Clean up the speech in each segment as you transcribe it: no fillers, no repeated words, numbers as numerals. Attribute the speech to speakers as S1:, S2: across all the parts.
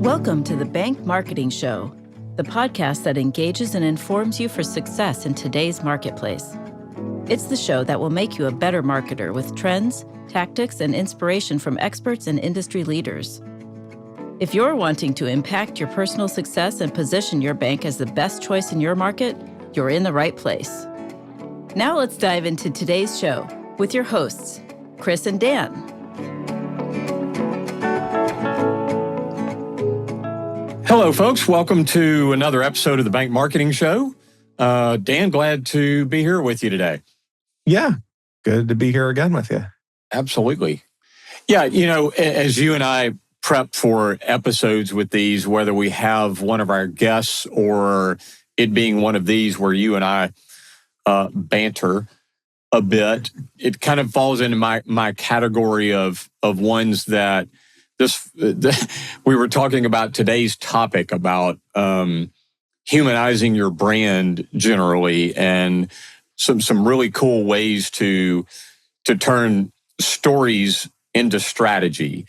S1: Welcome to the Bank Marketing Show, the podcast that engages and informs you for success in today's marketplace. It's the show that will make you a better marketer with trends, tactics, and inspiration from experts and industry leaders. If you're wanting to impact your personal success and position your bank as the best choice in your market, you're in the right place. Now let's dive into today's show with your hosts, Chris and Dan.
S2: Hello, folks. Welcome to another episode of the Bank Marketing Show. Dan, glad to be here with you today.
S3: Yeah, good to be here again with you.
S2: Absolutely. Yeah, you know, as you and I prep for episodes with these, whether we have one of our guests or it being one of these where you and I banter a bit, it kind of falls into my category of ones that we were talking about today's topic about humanizing your brand generally, and some really cool ways to turn stories into strategy.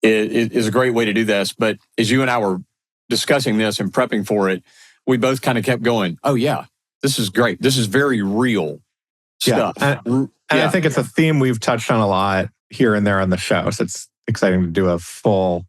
S2: It is a great way to do this. But as you and I were discussing this and prepping for it, we both kind of kept going, oh yeah, this is great. This is very real stuff.
S3: And I think it's a theme we've touched on a lot here and there on the show. So it's exciting to do a full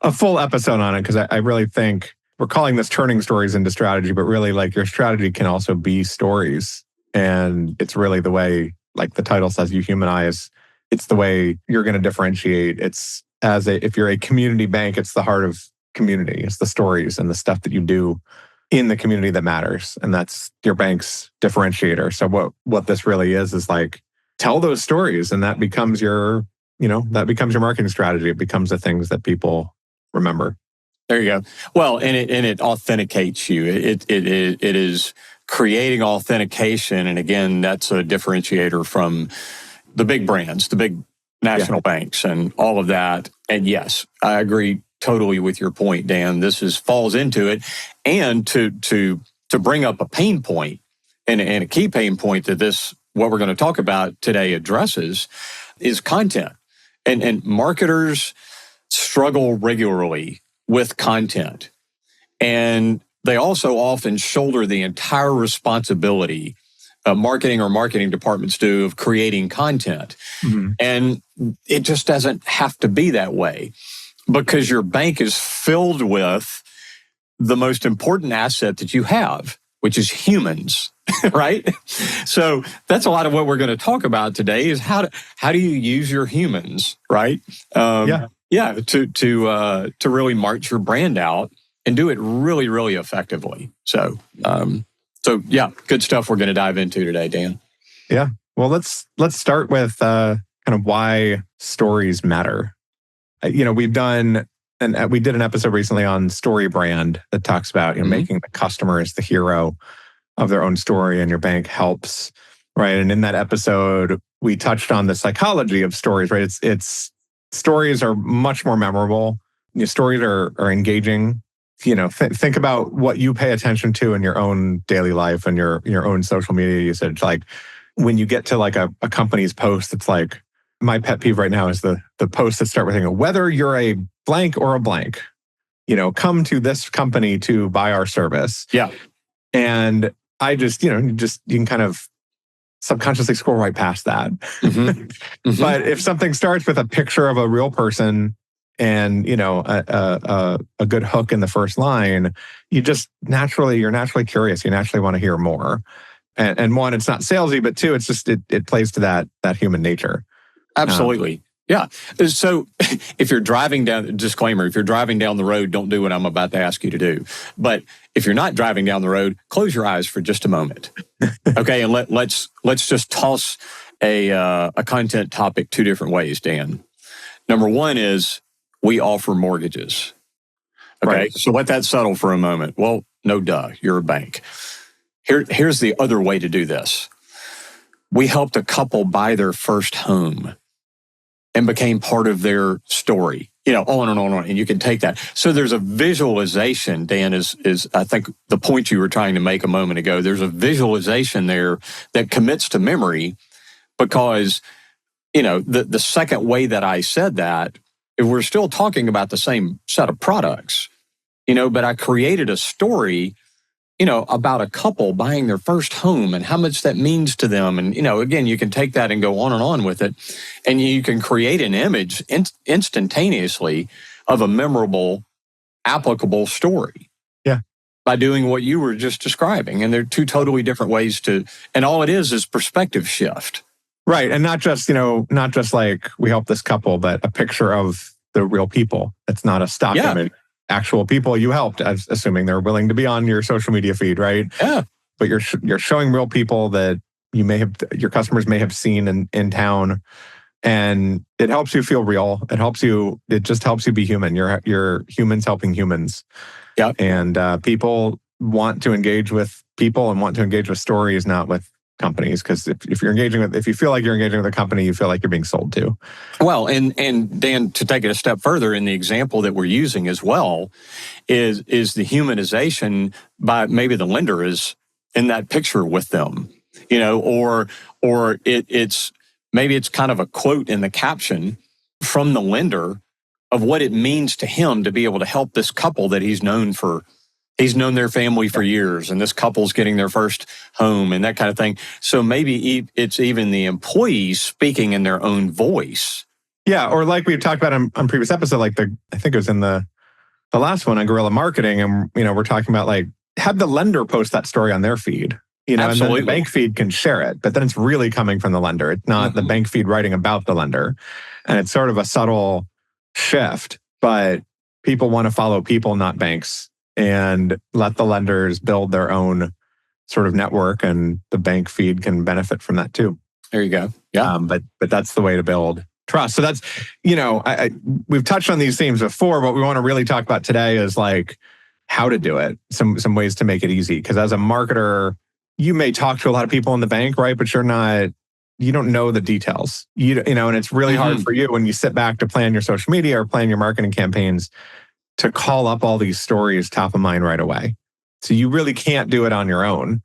S3: episode on it, because I really think we're calling this turning stories into strategy, but really, like, your strategy can also be stories. And it's really the way, like the title says, you humanize. It's the way you're going to differentiate. It's if you're a community bank, it's the heart of community. It's the stories and the stuff that you do in the community that matters. And that's your bank's differentiator. So what this really is like, tell those stories, and that becomes your marketing strategy. It becomes the things that people remember.
S2: There you go. Well, and it authenticates you. It is creating authentication. And again, that's a differentiator from the big brands, the big national banks and all of that. And yes, I agree totally with your point, Dan. This falls into it. And to bring up a pain point and a key pain point that what we're going to talk about today addresses is content. And marketers struggle regularly with content. And they also often shoulder the entire responsibility marketing or marketing departments do of creating content. Mm-hmm. And it just doesn't have to be that way, because your bank is filled with the most important asset that you have, which is humans, right? So that's a lot of what we're going to talk about today is how do you use your humans, right? To really march your brand out and do it really, really effectively. So yeah, good stuff we're going to dive into today, Dan.
S3: Yeah. Well, let's start with kind of why stories matter. We did an episode recently on story brand that talks about making the customer as the hero of their own story, and your bank helps, right? And in that episode, we touched on the psychology of stories, right? It's stories are much more memorable. Your stories are engaging. Think about what you pay attention to in your own daily life and your own social media usage. Like when you get to like a company's post, it's like, my pet peeve right now is the posts that start with whether you're a blank or a blank, come to this company to buy our service.
S2: Yeah.
S3: And I just, you can kind of subconsciously scroll right past that. Mm-hmm. Mm-hmm. But if something starts with a picture of a real person and, a good hook in the first line, you're naturally curious. You naturally want to hear more. And one, it's not salesy, but two, it's just, it plays to that human nature.
S2: Absolutely. Yeah. So if you're driving down the road, don't do what I'm about to ask you to do. But if you're not driving down the road, close your eyes for just a moment. Okay. And let's just toss a content topic two different ways, Dan. Number one is we offer mortgages. Okay. Right. So let that settle for a moment. Well, no duh, you're a bank. Here's the other way to do this. We helped a couple buy their first home and became part of their story, on and on. And you can take that. So there's a visualization, Dan, is I think the point you were trying to make a moment ago. There's a visualization there that commits to memory, because, the second way that I said that if we're still talking about the same set of products, but I created a story, about a couple buying their first home and how much that means to them. And, again, you can take that and go on and on with it. And you can create an image instantaneously of a memorable, applicable story.
S3: Yeah.
S2: By doing what you were just describing. And they're two totally different ways and all it is perspective shift.
S3: Right. And not just like we help this couple, but a picture of the real people. It's not a stock image. Actual people you helped, assuming they're willing to be on your social media feed, right?
S2: Yeah.
S3: But you're showing real people that your customers may have seen in town, and it helps you feel real. It just helps you be human. You're humans helping humans.
S2: Yeah.
S3: And people want to engage with people and want to engage with stories, not with companies. Because if you feel like you're engaging with a company, you feel like you're being sold to.
S2: Well, and Dan, to take it a step further, in the example that we're using as well, is the humanization by maybe the lender is in that picture with them, or it's maybe it's kind of a quote in the caption from the lender of what it means to him to be able to help this couple that he's known their family for years, and this couple's getting their first home and that kind of thing. So maybe it's even the employees speaking in their own voice.
S3: Yeah, or like we've talked about on previous episode, like I think it was in the last one on guerrilla marketing, and we're talking about like have the lender post that story on their feed,
S2: Absolutely.
S3: And then the bank feed can share it, but then it's really coming from the lender. It's not the bank feed writing about the lender, and it's sort of a subtle shift. But people want to follow people, not banks. And let the lenders build their own sort of network, and the bank feed can benefit from that too.
S2: There you go. Yeah.
S3: But that's the way to build trust. So that's, we've touched on these themes before. What we want to really talk about today is like how to do it. Some ways to make it easy. Because as a marketer, you may talk to a lot of people in the bank, right? But you don't know the details. And it's really hard for you when you sit back to plan your social media or plan your marketing campaigns to call up all these stories top of mind right away. So you really can't do it on your own,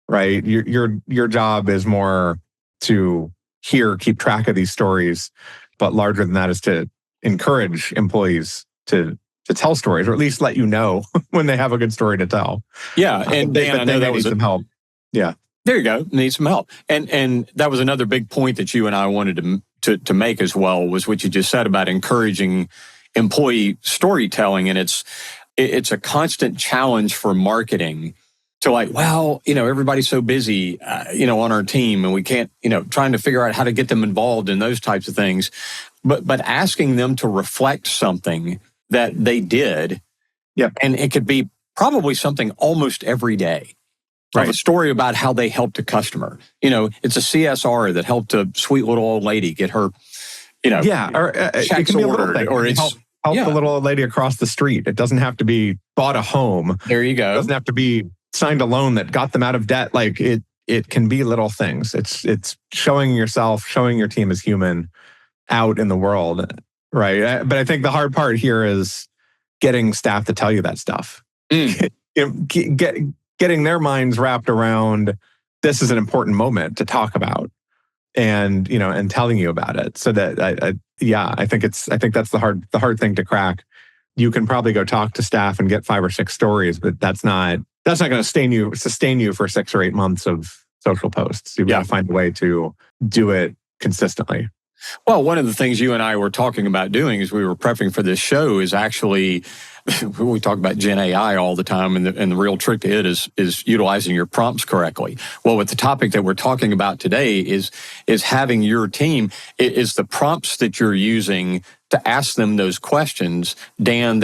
S3: right? Your job is more to keep track of these stories, but larger than that is to encourage employees to tell stories, or at least let you know when they have a good story to tell.
S2: Yeah, and Dan, I know that was
S3: some help. Yeah,
S2: there you go. Need some help, and that was another big point that you and I wanted to make as well, was what you just said about encouraging employee storytelling. And it's a constant challenge for marketing to like, well, everybody's so busy, on our team, and we can't, trying to figure out how to get them involved in those types of things. But asking them to reflect something that they did.
S3: Yep.
S2: And it could be probably something almost every day. Right. Of a story about how they helped a customer. It's a CSR that helped a sweet little old lady get her,
S3: or it can be a little thing.
S2: Or it's
S3: help the little old lady across the street. It doesn't have to be bought a home.
S2: There you go.
S3: It doesn't have to be signed a loan that got them out of debt. Like it can be little things. It's showing yourself, showing your team as human out in the world, right? But I think the hard part here is getting staff to tell you that stuff. Getting their minds wrapped around this is an important moment to talk about, and telling you about it. So that I think that's the hard thing to crack. You can probably go talk to staff and get 5 or 6 stories, but that's not going to sustain you for 6 or 8 months of social posts. You've got to find a way to do it consistently.
S2: Well, one of the things you and I were talking about doing as we were prepping for this show is actually, we talk about Gen AI all the time, and the real trick to it is utilizing your prompts correctly. Well, with the topic that we're talking about today is having your team, is the prompts that you're using to ask them those questions, Dan,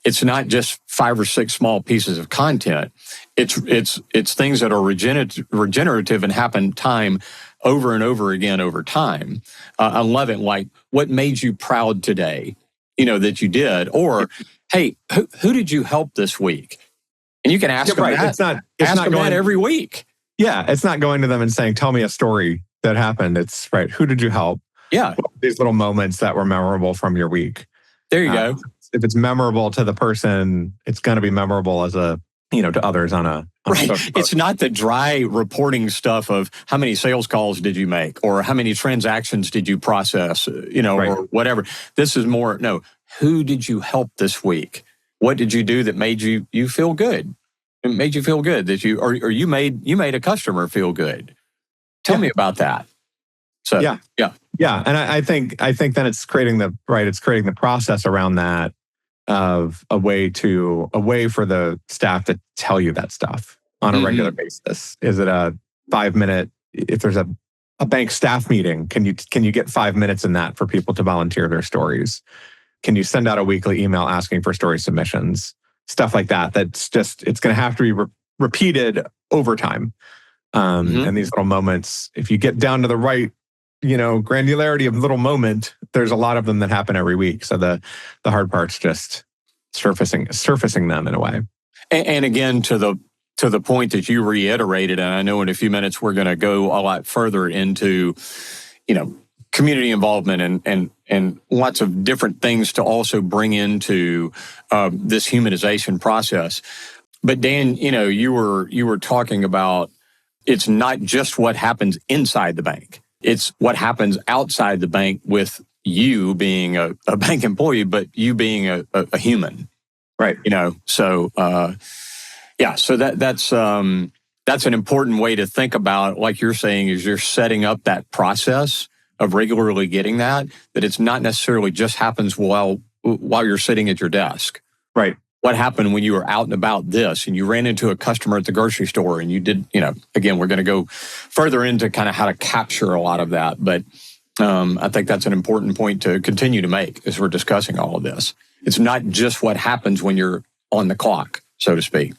S2: it's not just 5 or 6 small pieces of content. It's things that are regenerative and happen time over and over again over time. I love it. Like, what made you proud today? That you did, or hey, who did you help this week? And you can ask them that. It's not going every week.
S3: Yeah, it's not going to them and saying, "Tell me a story that happened." It's right. Who did you help?
S2: Yeah,
S3: these little moments that were memorable from your week.
S2: There you go.
S3: If it's memorable to the person, it's going to be memorable to others on on a
S2: Right.
S3: social
S2: It's
S3: post.
S2: not the dry reporting stuff of how many sales calls did you make or how many transactions did you process,
S3: Right.
S2: or whatever. This is more, no, who did you help this week? What did you do that made you feel good? It made you feel good that or you made a customer feel good. Tell me about that. So,
S3: Yeah. And I think then it's creating the process around that of a way for the staff to tell you that stuff on a regular basis. Is it a 5-minute, if there's a bank staff meeting, can you get 5 minutes in that for people to volunteer their stories? Can you send out a weekly email asking for story submissions? Stuff like that. It's going to have to be repeated over time. And these little moments, if you get down to the right, granularity of little moment, there's a lot of them that happen every week. So the hard part's just surfacing them in a way.
S2: And again, to the point that you reiterated, and I know in a few minutes we're going to go a lot further into, community involvement and lots of different things to also bring into this humanization process. But Dan, you were talking about it's not just what happens inside the bank. It's what happens outside the bank with you being a bank employee, but you being a human.
S3: Right.
S2: So so that's an important way to think about, like you're saying, is you're setting up that process of regularly getting that it's not necessarily just happens while you're sitting at your desk.
S3: Right.
S2: What happened when you were out and about this and you ran into a customer at the grocery store and you did, again, we're going to go further into kind of how to capture a lot of that. But I think that's an important point to continue to make as we're discussing all of this. It's not just what happens when you're on the clock, so to speak.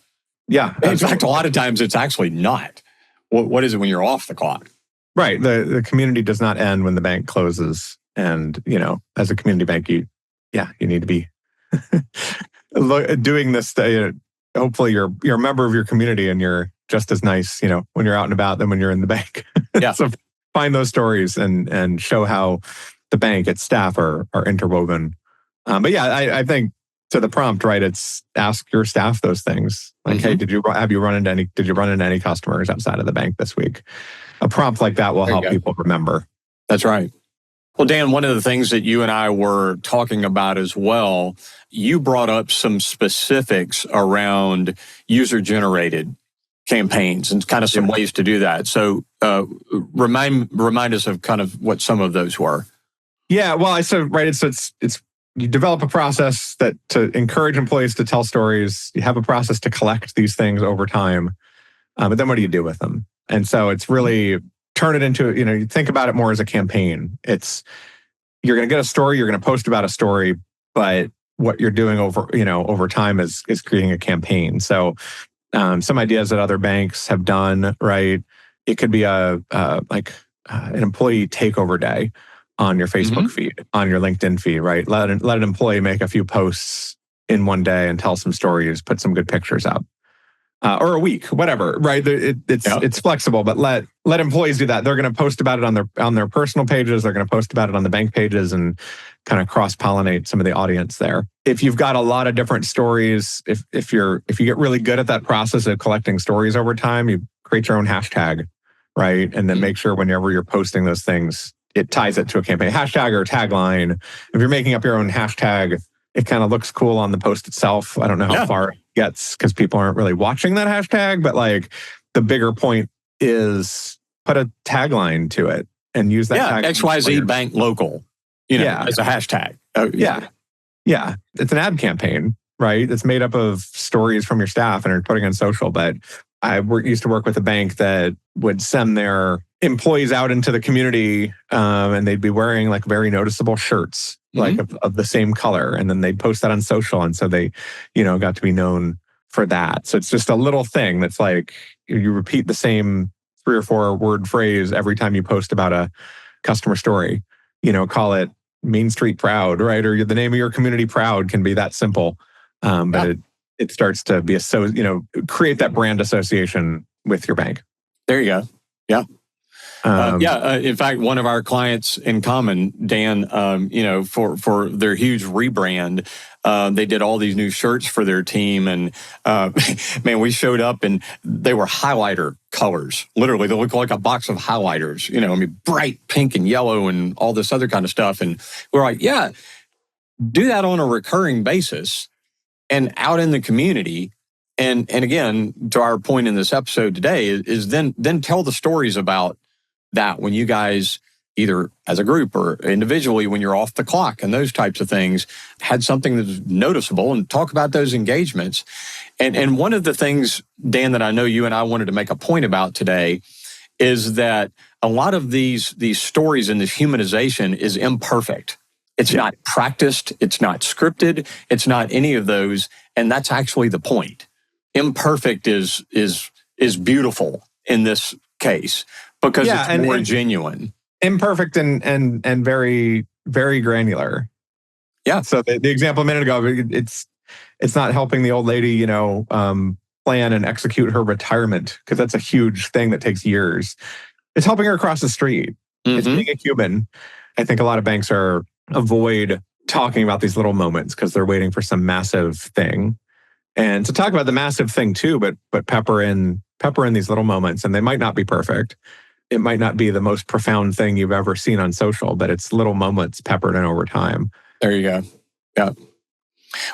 S3: Yeah.
S2: In fact, a lot of times it's actually not. What is it when you're off the clock?
S3: Right. The community does not end when the bank closes. And, as a community bank, you need to be doing this. Hopefully you're a member of your community and you're just as nice, when you're out and about than when you're in the bank.
S2: Yeah.
S3: So find those stories and show how the bank, its staff are interwoven. But yeah, I think to the prompt, right? It's ask your staff those dings. Like, hey, did you run into any customers outside of the bank this week? A prompt like that will help people remember.
S2: That's right. Well, Dan, one of the things that you and I were talking about as well, you brought up some specifics around user-generated campaigns and kind of some ways to do that. So remind us of kind of what some of those were.
S3: Yeah, well, I said, right, it's you develop a process that to encourage employees to tell stories. You have a process to collect these things over time. But then what do you do with them? And so it's really turn it into, you think about it more as a campaign. You're going to get a story, you're going to post about a story, but what you're doing over time is creating a campaign. So some ideas that other banks have done, right? It could be an employee takeover day on your Facebook feed, on your LinkedIn feed, right? Let an employee make a few posts in one day and tell some stories, put some good pictures up. Or a week, whatever, right? It's flexible, but let employees do that. They're going to post about it on their personal pages. They're going to post about it on the bank pages and kind of cross-pollinate some of the audience there. If you've got a lot of different stories, if you get really good at that process of collecting stories over time, you create your own hashtag, right? And then make sure whenever you're posting those things, it ties it to a campaign hashtag or a tagline. If you're making up your own hashtag, it kind of looks cool on the post itself. I don't know how far it gets because people aren't really watching that hashtag, but like the bigger point is put a tagline to it and use that tagline.
S2: XYZ Bank Local, as a hashtag.
S3: Yeah. It's an ad campaign, right? It's made up of stories from your staff and are putting on social. But I used to work with a bank that would send their employees out into the community and they'd be wearing like very noticeable shirts, like of the same color. And then they'd post that on social. And so they, got to be known for that. So it's just a little thing that's like, you repeat the same 3 or 4 word phrase every time you post about a customer story, call it Main Street Proud, right? Or the name of your community Proud can be that simple. But it starts to be create that brand association with your bank.
S2: There you go. Yeah. In fact, one of our clients in common, Dan, for their huge rebrand, they did all these new shirts for their team. And man, we showed up and they were highlighter colors. Literally, they look like a box of highlighters, bright pink and yellow and all this other kind of stuff. And we're like, yeah, do that on a recurring basis and out in the community. And again, to our point in this episode today is then tell the stories about that when you guys, either as a group or individually, when you're off the clock and those types of things, had something that's noticeable, and talk about those engagements. And one of the things, Dan, that I know you and I wanted to make a point about today is that a lot of these stories and this humanization is imperfect. It's not practiced. It's not scripted. It's not any of those. And that's actually the point. Imperfect is beautiful in this case because it's more genuine.
S3: Imperfect and very, very granular.
S2: Yeah.
S3: So the example a minute ago, it's not helping the old lady, plan and execute her retirement, because that's a huge thing that takes years. It's helping her across the street. Mm-hmm. It's being a human. I think a lot of banks avoid talking about these little moments because they're waiting for some massive thing. And to talk about the massive thing too, but pepper in these little moments, and they might not be perfect. It might not be the most profound thing you've ever seen on social, but it's little moments peppered in over time.
S2: There you go. Yeah.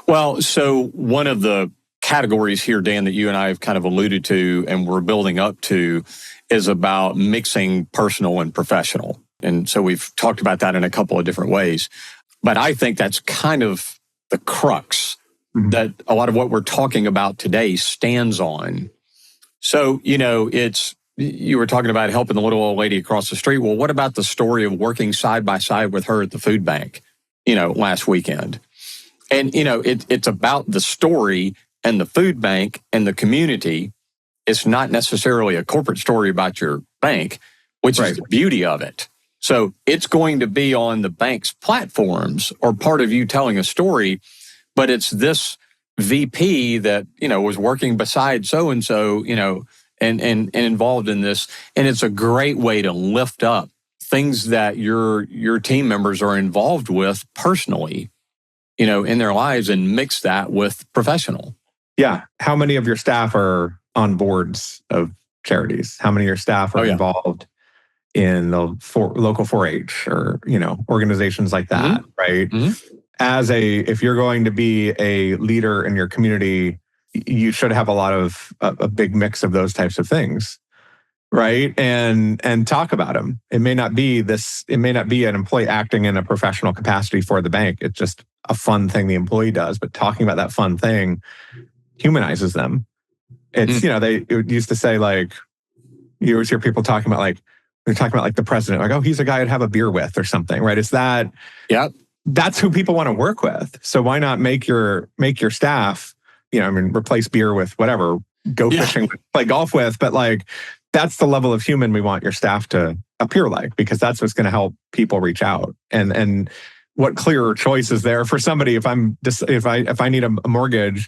S2: Well, so one of the categories here, Dan, that you and I have kind of alluded to and we're building up to is about mixing personal and professional. And so we've talked about that in a couple of different ways. But I think that's kind of the crux that a lot of what we're talking about today stands on. So, you were talking about helping the little old lady across the street. Well, what about the story of working side by side with her at the food bank, last weekend? And, it's about the story and the food bank and the community. It's not necessarily a corporate story about your bank, which is the beauty of it. So it's going to be on the bank's platforms or part of you telling a story, but it's this VP that, was working beside so-and-so, and involved in this. And it's a great way to lift up things that your team members are involved with personally, in their lives, and mix that with professional.
S3: Yeah. How many of your staff are on boards of charities? How many of your staff are involved in the local 4-H or, organizations like that, right? Mm-hmm. If you're going to be a leader in your community, you should have a big mix of those types of things, right? And talk about them. It may not be an employee acting in a professional capacity for the bank. It's just a fun thing the employee does, but talking about that fun thing humanizes them. It's, they used to say, like, you always hear people talking about, like, they're talking about like the president, like, oh, he's a guy I'd have a beer with or something, right? It's that, that's who people want to work with. So why not make your staff, replace beer with whatever, go fishing, play golf with, but like, that's the level of human we want your staff to appear like, because that's what's going to help people reach out. And what clearer choice is there for somebody if I need a mortgage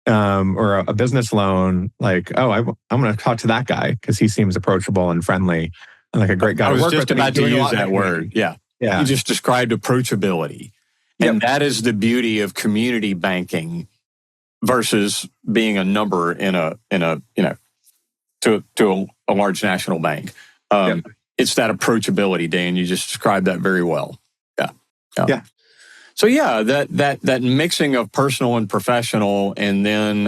S3: or a business loan, like, oh, I'm going to talk to that guy because he seems approachable and friendly and like a great guy to work with.
S2: I was just about to use that word. Yeah. You just described approachability. And that is the beauty of community banking versus being a number in a to a large national bank. It's that approachability, Dan. You just described that very well. Yeah. So that mixing of personal and professional, and then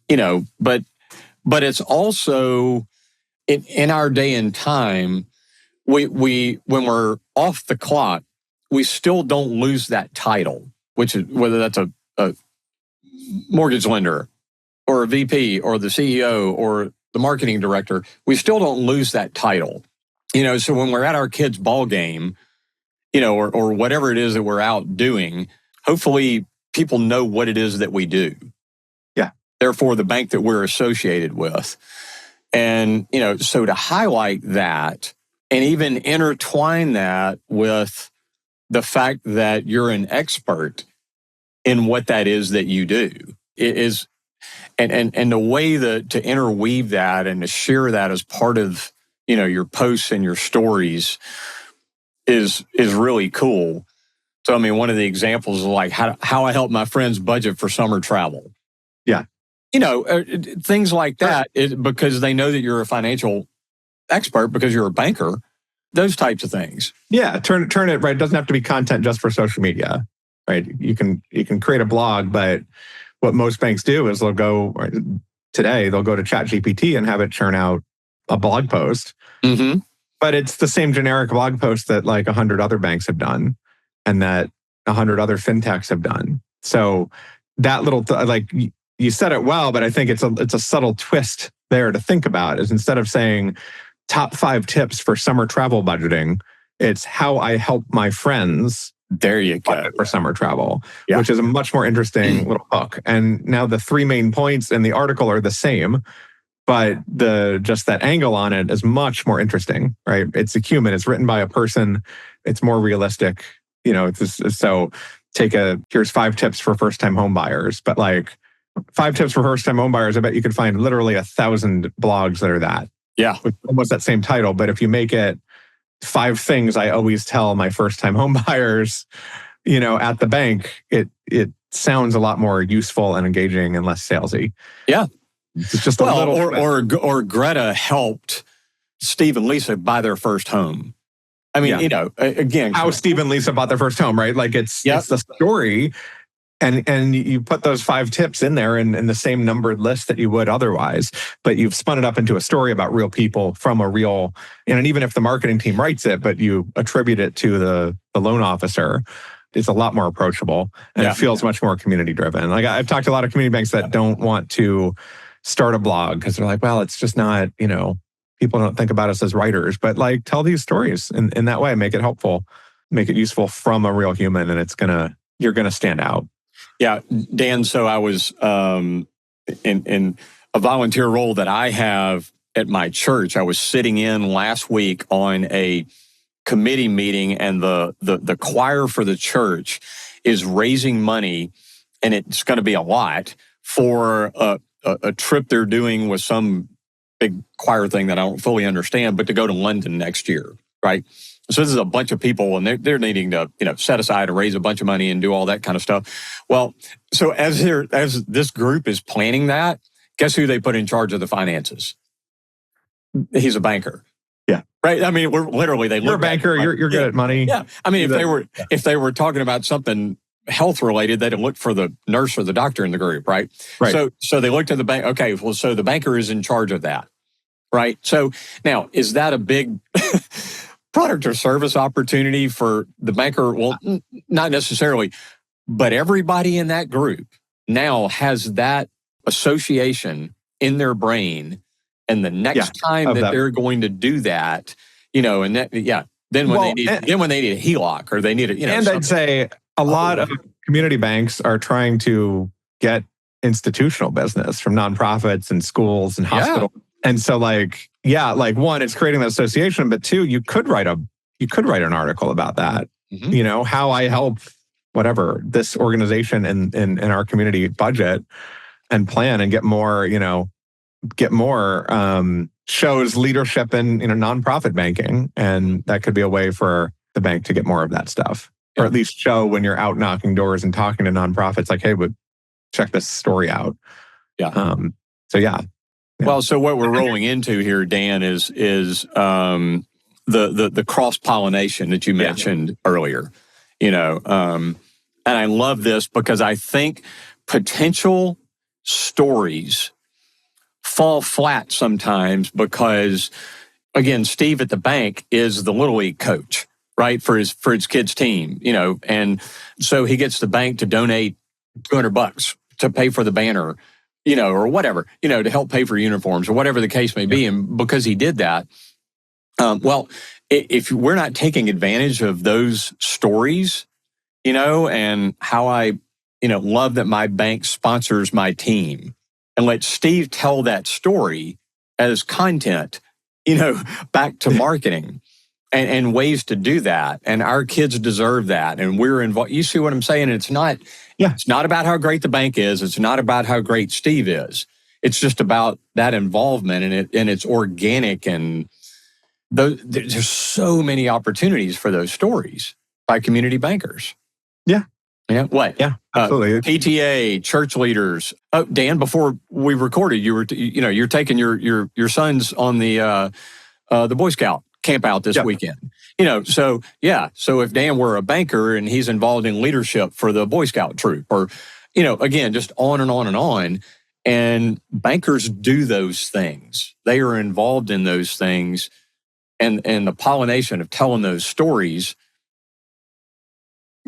S2: but it's also in our day and time, we when we're off the clock, we still don't lose that title, which is whether that's a mortgage lender or a VP or the CEO or the marketing director, we still don't lose that title. So when we're at our kids' ball game, or whatever it is that we're out doing, hopefully people know what it is that we do.
S3: Yeah.
S2: Therefore, the bank that we're associated with. And, so to highlight that and even intertwine that with the fact that you're an expert in what that is that you do, it is, and the way to interweave that and to share that as part of your posts and your stories is really cool. So, I mean, one of the examples is like how I help my friends budget for summer travel.
S3: Yeah.
S2: Things like that, because they know that you're a financial expert because you're a banker, those types of things.
S3: Yeah, turn it right. It doesn't have to be content just for social media, right? You can create a blog, but what most banks do is they'll go to ChatGPT and have it churn out a blog post.
S2: Mm-hmm.
S3: But it's the same generic blog post that like 100 other banks have done and that 100 other fintechs have done. So that little, you said it well, but I think it's a subtle twist there to think about is instead of saying top 5 tips for summer travel budgeting, it's how I help my friends
S2: there you go
S3: for summer travel, which is a much more interesting little hook. And now the 3 main points in the article are the same, but just that angle on it is much more interesting, right? It's a human. It's written by a person. It's more realistic. So here's 5 tips for first-time home buyers, but like 5 tips for first-time home buyers, I bet you could find literally 1,000 blogs that are that.
S2: Yeah.
S3: With almost that same title. But if you make it 5 things I always tell my first-time home buyers, at the bank, it sounds a lot more useful and engaging and less salesy.
S2: Yeah.
S3: It's just a little...
S2: Or Greta helped Steve and Lisa buy their first home. I mean, again...
S3: How Steve and Lisa bought their first home, right? Like it's the story... And you put those 5 tips in there in the same numbered list that you would otherwise, but you've spun it up into a story about real people from a real, and even if the marketing team writes it, but you attribute it to the loan officer, it's a lot more approachable and it feels much more community driven. Like I've talked to a lot of community banks that don't want to start a blog because they're like, well, it's just not, people don't think about us as writers, but like tell these stories in that way, make it helpful, make it useful from a real human, and you're going to stand out.
S2: Yeah, Dan, so I was in a volunteer role that I have at my church. I was sitting in last week on a committee meeting, and the choir for the church is raising money, and it's going to be a lot, for a trip they're doing with some big choir thing that I don't fully understand, but to go to London next year, right? So this is a bunch of people, and they're needing to, set aside and raise a bunch of money and do all that kind of stuff. Well, so as this group is planning that, guess who they put in charge of the finances? He's a banker.
S3: Yeah.
S2: Right. I mean, you're
S3: a banker. You're good at money.
S2: Yeah. I mean, if they were talking about something health related, they'd look for the nurse or the doctor in the group, right?
S3: Right.
S2: So they looked at the bank. Okay, well, so the banker is in charge of that, right? So now, is that a big product or service opportunity for the banker? Well, not necessarily, but everybody in that group now has that association in their brain, and the next time that they're going to do that, and that, then when they need a HELOC or they need a,
S3: and
S2: something.
S3: I'd say a lot of community banks are trying to get institutional business from nonprofits and schools and hospitals. And so one, it's creating that association, but 2, you could write an article about that. Mm-hmm. How I help this organization in our community budget and plan and get more shows leadership in nonprofit banking. And that could be a way for the bank to get more of that stuff. Or at least show when you're out knocking doors and talking to nonprofits, like, hey, but check this story out.
S2: Yeah.
S3: Yeah.
S2: Well, so what we're rolling into here, Dan, is the cross pollination that you mentioned earlier. And I love this because I think potential stories fall flat sometimes because, again, Steve at the bank is the Little League coach, right, for his kids' team, and so he gets the bank to donate $200 to pay for the banner, or whatever, to help pay for uniforms or whatever the case may be. And because he did that, if we're not taking advantage of those stories, and how I, love that my bank sponsors my team, and let Steve tell that story as content, back to marketing and ways to do that. And our kids deserve that. And we're involved. You see what I'm saying? It's not about how great the bank is. It's not about how great Steve is. It's just about that involvement, and it's organic and there's so many opportunities for those stories by community bankers.
S3: Yeah.
S2: Yeah. What?
S3: Yeah, absolutely.
S2: PTA, church leaders. Oh, Dan, before we recorded, you're taking your sons on the Boy Scout camp out this weekend. So if Dan were a banker and he's involved in leadership for the Boy Scout troop, or again, just on and on and on. And bankers do those things. They are involved in those things, and the pollination of telling those stories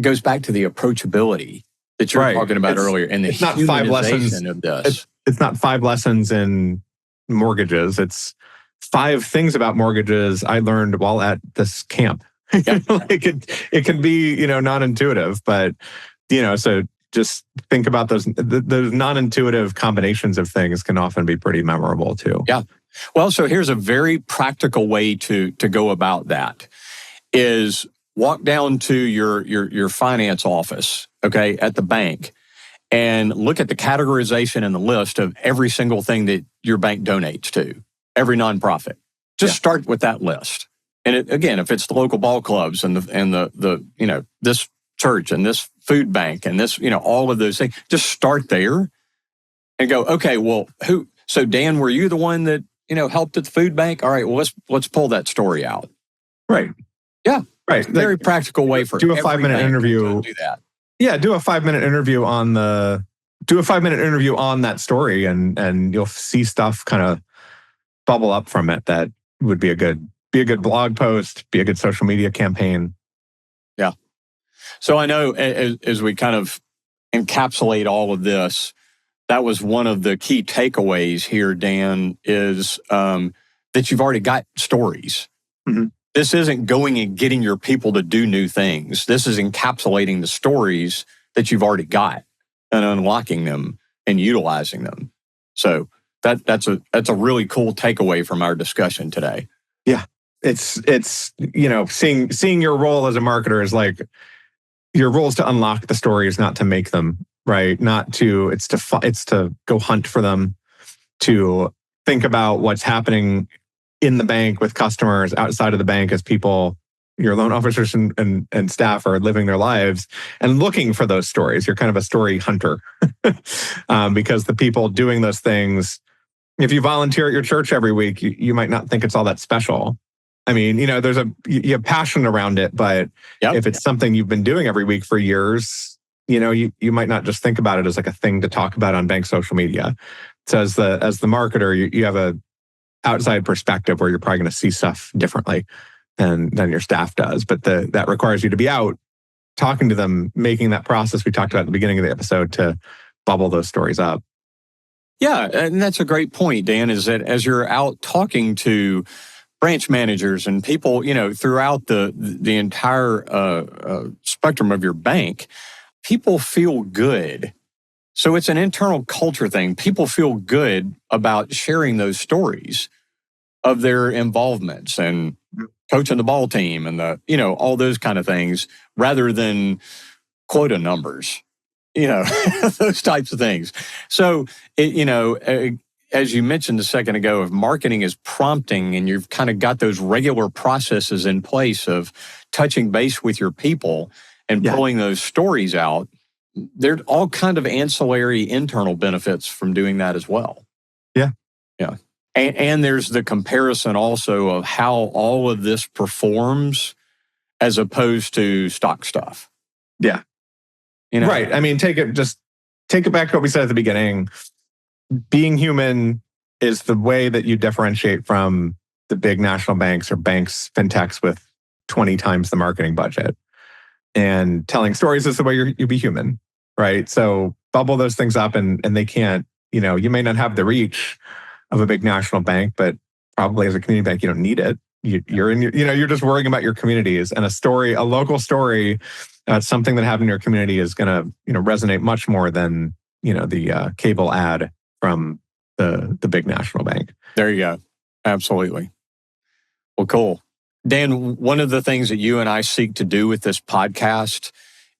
S2: goes back to the approachability that you were talking about earlier, and the humanization of this.
S3: It's not 5 lessons in mortgages. It's 5 things about mortgages I learned while at this camp.
S2: Yeah.
S3: It can be non-intuitive, but so just think about those non-intuitive combinations of things can often be pretty memorable too.
S2: Yeah. Well, so here's a very practical way to go about that: is walk down to your finance office, okay, at the bank, and look at the categorization and the list of every single thing that your bank donates to, every nonprofit. Just start with that list. And again, if it's the local ball clubs and the this church and this food bank and this, all of those things, just start there and go, okay, well, so Dan, were you the one that, helped at the food bank? All right, well, let's pull that story out.
S3: Right.
S2: Yeah.
S3: Right.
S2: Very practical way for
S3: do a 5-minute interview.
S2: Do that.
S3: Yeah, do a 5-minute interview on that story, and you'll see stuff kind of bubble up from it that would be a good blog post, be a good social media campaign.
S2: Yeah. So I know as we kind of encapsulate all of this, that was one of the key takeaways here, Dan, is that you've already got stories.
S3: Mm-hmm.
S2: This isn't going and getting your people to do new things. This is encapsulating the stories that you've already got and unlocking them and utilizing them. So that's a really cool takeaway from our discussion today.
S3: Yeah. It's seeing your role as a marketer is like, your role is to unlock the stories, not to make them, right? It's to go hunt for them, to think about what's happening in the bank with customers, outside of the bank, as people, your loan officers and staff are living their lives and looking for those stories. You're kind of a story hunter because the people doing those things, if you volunteer at your church every week, you might not think it's all that special. I mean, you have passion around it, but if it's something you've been doing every week for years, you might not just think about it as like a thing to talk about on bank social media. So as the marketer, you have a outside perspective where you're probably going to see stuff differently than your staff does. But that requires you to be out talking to them, making that process we talked about at the beginning of the episode to bubble those stories up.
S2: Yeah, and that's a great point, Dan, is that as you're out talking to branch managers and people, throughout the entire spectrum of your bank, people feel good. So it's an internal culture thing. People feel good about sharing those stories of their involvements and coaching the ball team and all those kind of things, rather than quota numbers, those types of things. So, as you mentioned a second ago, if marketing is prompting and you've kind of got those regular processes in place of touching base with your people and pulling those stories out, there's all kind of ancillary internal benefits from doing that as well.
S3: Yeah.
S2: Yeah. And there's the comparison also of how all of this performs as opposed to stock stuff.
S3: Yeah. Right. I mean, take it back to what we said at the beginning. Being human is the way that you differentiate from the big national banks or banks, fintechs with 20 times the marketing budget. And telling stories is the way you be human, right? So bubble those things up, and they can't, you may not have the reach of a big national bank, but probably as a community bank, you don't need it. You're in you're just worrying about your communities, and a local story, something that happened in your community is going to, resonate much more than, the cable ad from the big national bank.
S2: There you go. Absolutely. Well, cool. Dan, one of the things that you and I seek to do with this podcast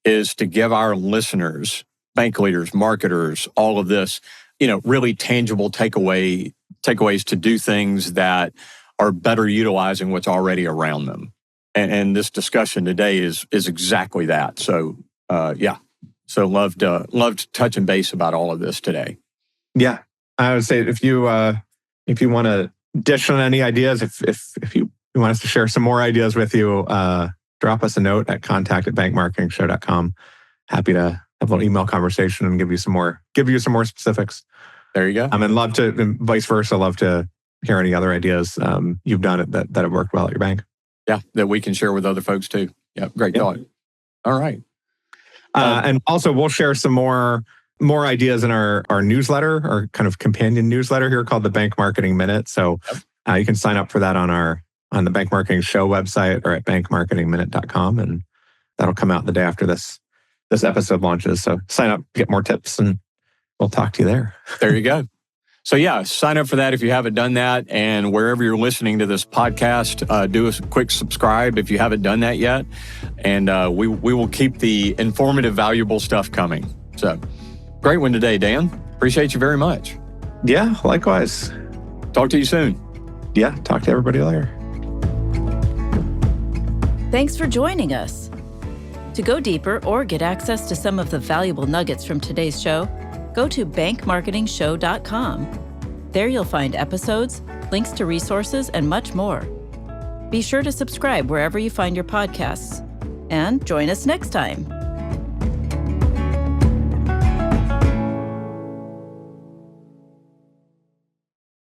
S2: is to give our listeners, bank leaders, marketers, all of this, really tangible takeaways to do things that are better utilizing what's already around them. And this discussion today is exactly that. So, So loved touching base about all of this today.
S3: Yeah, I would say if you want to dish on any ideas, if you want us to share some more ideas with you, drop us a note at contact@bankmarketingshow.com. Happy to have a little email conversation and give you some more specifics.
S2: There you go.
S3: And love to, and vice versa, love to hear any other ideas you've done that have worked well at your bank.
S2: Yeah, that we can share with other folks too. Yeah, great thought. All right.
S3: And also, we'll share some more ideas in our newsletter, our kind of companion newsletter here called the Bank Marketing Minute. So you can sign up for that on the Bank Marketing Show website or at bankmarketingminute.com, and that'll come out the day after this episode launches. So sign up, get more tips, and we'll talk to you there.
S2: There you go. So yeah, sign up for that if you haven't done that. And wherever you're listening to this podcast, do a quick subscribe if you haven't done that yet. And we will keep the informative, valuable stuff coming. So great one today, Dan. Appreciate you very much.
S3: Yeah, likewise.
S2: Talk to you soon.
S3: Yeah, talk to everybody later.
S1: Thanks for joining us. To go deeper or get access to some of the valuable nuggets from today's show, go to bankmarketingshow.com. There you'll find episodes, links to resources, and much more. Be sure to subscribe wherever you find your podcasts. And join us next time.